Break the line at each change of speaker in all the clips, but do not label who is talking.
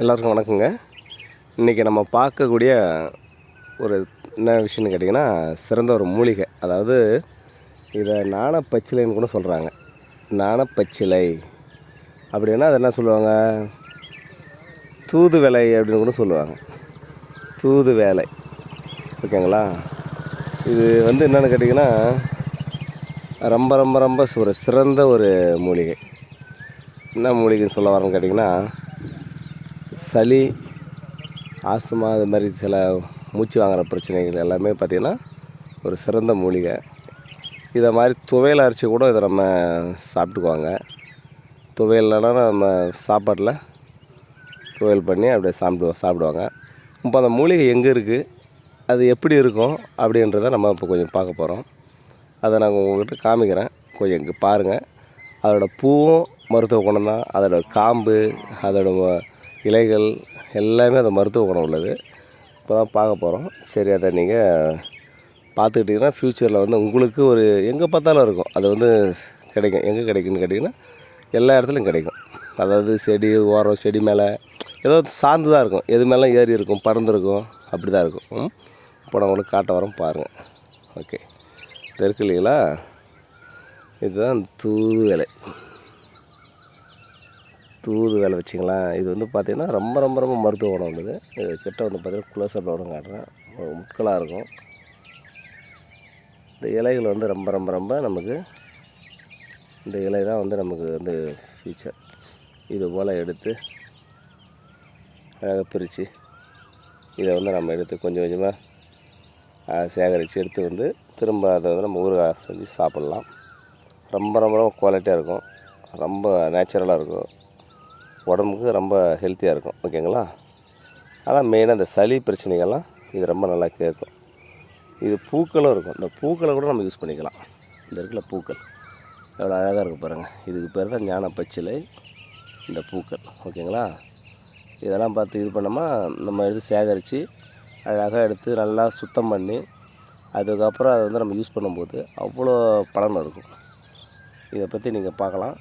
எல்லாருக்கும் வணக்கங்க. இன்றைக்கி நம்ம பார்க்கக்கூடிய ஒரு என்ன விஷயம்னு கேட்டிங்கன்னா, சிறந்த ஒரு மூலிகை. அதாவது இதை நாணப்பச்சிலைன்னு கூட சொல்கிறாங்க. நாணப்பச்சிலை அப்படின்னா அது என்ன சொல்லுவாங்க, தூதுவளை அப்படின்னு கூட சொல்லுவாங்க. தூதுவளை, ஓகேங்களா. இது என்னென்னு கேட்டிங்கன்னா, ரொம்ப ரொம்ப ரொம்ப ஒரு சிறந்த ஒரு மூலிகை. என்ன மூலிகைன்னு சொல்ல வரேன்னு கேட்டிங்கன்னா, சளி, ஆஸ்துமா, இது மாதிரி சில மூச்சு வாங்குகிற பிரச்சனைகள் எல்லாமே பார்த்திங்கன்னா ஒரு சிறந்த மூலிகை. இதை மாதிரி துவையல் அரைச்சி கூட இதை நம்ம சாப்பிட்டுக்குவாங்க. துவையல்னா நம்ம சாப்பாட்டில் துவையல் பண்ணி அப்படியே சாப்பிடுவாங்க. இப்போ அந்த மூலிகை எங்கே இருக்குது, அது எப்படி இருக்கும் அப்படின்றத நம்ம இப்போ கொஞ்சம் பார்க்க போகிறோம். அதை நான் உங்கள்கிட்ட காமிக்கிறேன், கொஞ்சம் இங்கே பாருங்கள். அதோடய பூவும் மருத்துவ குணம் தான், அதோடய காம்பு, அதோட இலைகள் எல்லாமே அந்த மருத்துவ குணம் உள்ளது. இப்போ தான் பார்க்க போகிறோம். சரி, அதை நீங்கள் பார்த்துக்கிட்டிங்கன்னா ஃப்யூச்சரில் உங்களுக்கு ஒரு எங்கே பார்த்தாலும் இருக்கும். அது கிடைக்கும். எங்கே கிடைக்குன்னு கேட்டிங்கன்னா, எல்லா இடத்துலையும் கிடைக்கும். அதாவது செடி ஓரம், செடி மேலே ஏதோ சார்ந்து தான் இருக்கும். எது மேலே ஏறி இருக்கும், பறந்துருக்கும், அப்படி தான் இருக்கும். இப்போ நான் உங்களுக்கு காட்ட வரோம், பாருங்கள். ஓகே, இது இருக்கு இல்லைங்களா, இதுதான் தூதுவளை. தூதுவளை வச்சிங்களேன். இது பார்த்திங்கன்னா ரொம்ப ரொம்ப ரொம்ப மருத்துவ குணம் உள்ளது. இது கிட்ட பார்த்திங்கன்னா குளோசப்பில் காட்டுறேன். முட்களாக இருக்கும். இந்த இலைகள் ரொம்ப ரொம்ப ரொம்ப நமக்கு, இந்த இலை தான் நமக்கு ஃபியூச்சர். இது போல் எடுத்து அழகாக பிரித்து இதை நம்ம எடுத்து கொஞ்சம் கொஞ்சமாக சேகரித்து எடுத்து திரும்ப அதை நம்ம ஊறுகாய் செஞ்சு சாப்பிட்லாம். ரொம்ப ரொம்ப ரொம்ப குவாலிட்டியாக இருக்கும். ரொம்ப நேச்சுரலாக இருக்கும். உடம்புக்கு ரொம்ப ஹெல்த்தியாக இருக்கும், ஓகேங்களா. ஆனால் மெயினாக இந்த சளி பிரச்சனைகள்லாம் இது ரொம்ப நல்லா கேட்கும். இது பூக்களும் இருக்கும். இந்த பூக்களை கூட நம்ம யூஸ் பண்ணிக்கலாம். இந்த இருக்குல்ல பூக்கள், எவ்வளோ அழகாக இருக்குது பாருங்கள். இதுக்கு பேர் தான் ஞானப்பச்சிலை, இந்த பூக்கள், ஓகேங்களா. இதெல்லாம் பார்த்து இது பண்ணாமல் நம்ம எடுத்து சேகரித்து அழகாக எடுத்து நல்லா சுத்தம் பண்ணி அதுக்கப்புறம் அதை நம்ம யூஸ் பண்ணும்போது அவ்வளோ பலன் இருக்கும். இதை பற்றி நீங்கள் பார்க்கலாம்,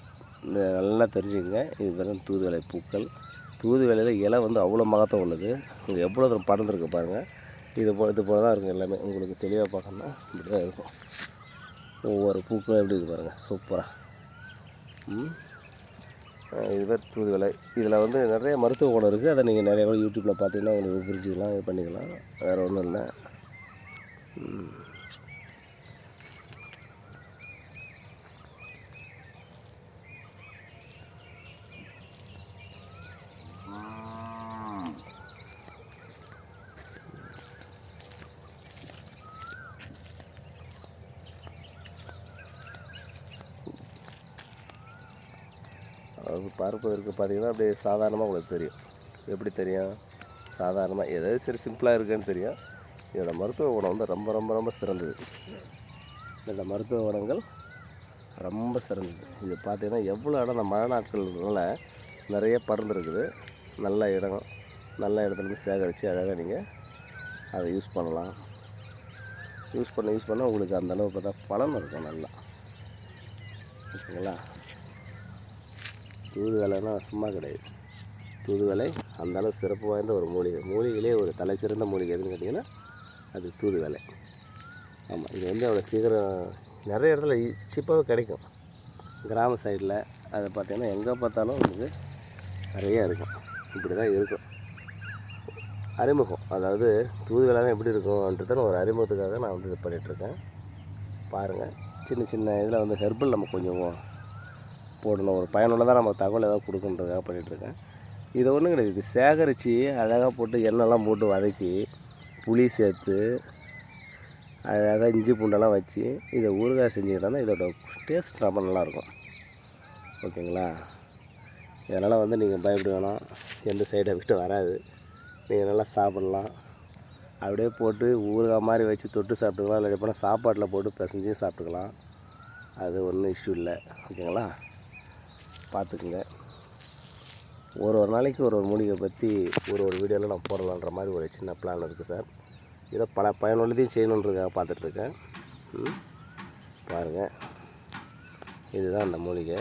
நல்லா தெரிஞ்சுக்கங்க. இது வெறும் தூதுவளை பூக்கள். தூதுவளையில் இலை அவ்வளோ மகத்துவம் உள்ளது. இங்கே எவ்வளோ தூரம் பறந்துருக்கு பாருங்கள். இது போல் தான் இருக்கும் எல்லாமே. உங்களுக்கு தெளிவாக பார்க்கணுன்னா இப்படி தான் இருக்கும். ஒவ்வொரு பூக்களும் எப்படி இருக்குது பாருங்கள், சூப்பராக. இது பேர் தூதுவளை. இதில் நிறைய மருத்துவ குணம் இருக்குது. அதை நீங்கள் நிறைய கூட யூடியூப்பில் பார்த்தீங்கன்னா உங்களுக்கு புரிஞ்சுக்கலாம், இது பண்ணிக்கலாம். வேறு ஒன்றும் இல்லை. அது பார்ப்பதற்கு பார்த்திங்கன்னா அப்படியே சாதாரணமாக உங்களுக்கு தெரியும். எப்படி தெரியும்? சாதாரணமாக ஏதாவது சரி சிம்பிளாக இருக்குன்னு தெரியும். இதோட மருத்துவ குணம் ரொம்ப ரொம்ப ரொம்ப சிறந்தது. இந்த மருத்துவ குணங்கள் ரொம்ப சிறந்தது. இது பார்த்திங்கன்னா எவ்வளோ இடம், இந்த மழை நாட்கள்னால நிறைய பறந்துருக்குது. நல்ல இடம், நல்ல இடத்துல சேகரித்து அழகாக நீங்கள் அதை யூஸ் பண்ணலாம். யூஸ் பண்ண உங்களுக்கு அந்தளவு பார்த்தா பலன் இருக்கும் நல்லா, ஓகேங்களா. தூதுவளைனா சும்மா கிடையாது. தூதுவளை அந்தளவு சிறப்பு வாய்ந்த ஒரு மூலிகை. மூலிகையிலே ஒரு தலை சிறந்த மூலிகை எதுன்னு கேட்டிங்கன்னா அது தூதுவளை. ஆமாம், இது அவ்வளோ சீக்கிரம் நிறைய இடத்துல சீப்பாகவே கிடைக்கும். கிராம சைடில் அதை பார்த்திங்கன்னா எங்கே பார்த்தாலும் உங்களுக்கு நிறையா இருக்கும். இப்படி தான் இருக்கும். அறிமுகம், அதாவது தூதுவளைனா எப்படி இருக்கும்ன்றத ஒரு அறிமுகத்துக்காக நான் இது பண்ணிகிட்ருக்கேன். பாருங்கள், சின்ன சின்ன இதில் ஹெர்பல் நம்ம கொஞ்சம் போடணும், ஒரு பயனுள்ளதாக நம்ம தகவல் ஏதாவது கொடுக்குன்றதுக்காக பண்ணிகிட்ருக்கேன். இதை ஒன்றும் கிடையாது. இது சேகரித்து அழகாக போட்டு எண்ணெய்லாம் போட்டு வதக்கி புளி சேர்த்து அழகாக இஞ்சி பூண்டெல்லாம் வச்சு இதை ஊறுகாய் செஞ்சுக்கிட்டோன்னா இதோட டேஸ்ட் ரொம்ப நல்லாயிருக்கும், ஓகேங்களா. இதனால் நீங்கள் பயப்பட வேணாம், எந்த சைடு எஃபெக்ட் வராது. நீங்கள் நல்லா சாப்பிட்லாம். அப்படியே போட்டு ஊறுகாய் மாதிரி வச்சு தொட்டு சாப்பிட்டுக்கலாம். இல்லை எப்போனா சாப்பாட்டில் போட்டு பிசைஞ்சு சாப்பிட்டுக்கலாம். அது ஒன்றும் இஷ்யூ இல்லை, ஓகேங்களா. பார்த்துக்குங்க. ஒரு நாளைக்கு ஒரு மூலிகை பற்றி ஒரு வீடியோவில் நான் போடலான்ற மாதிரி ஒரு சின்ன பிளான் இருக்குது சார். இதை பல பயனுள்ளதையும் செய்யணுன்றதுக்காக பார்த்துட்ருக்கேன். பாருங்கள், இதுதான் அந்த மூலிகை.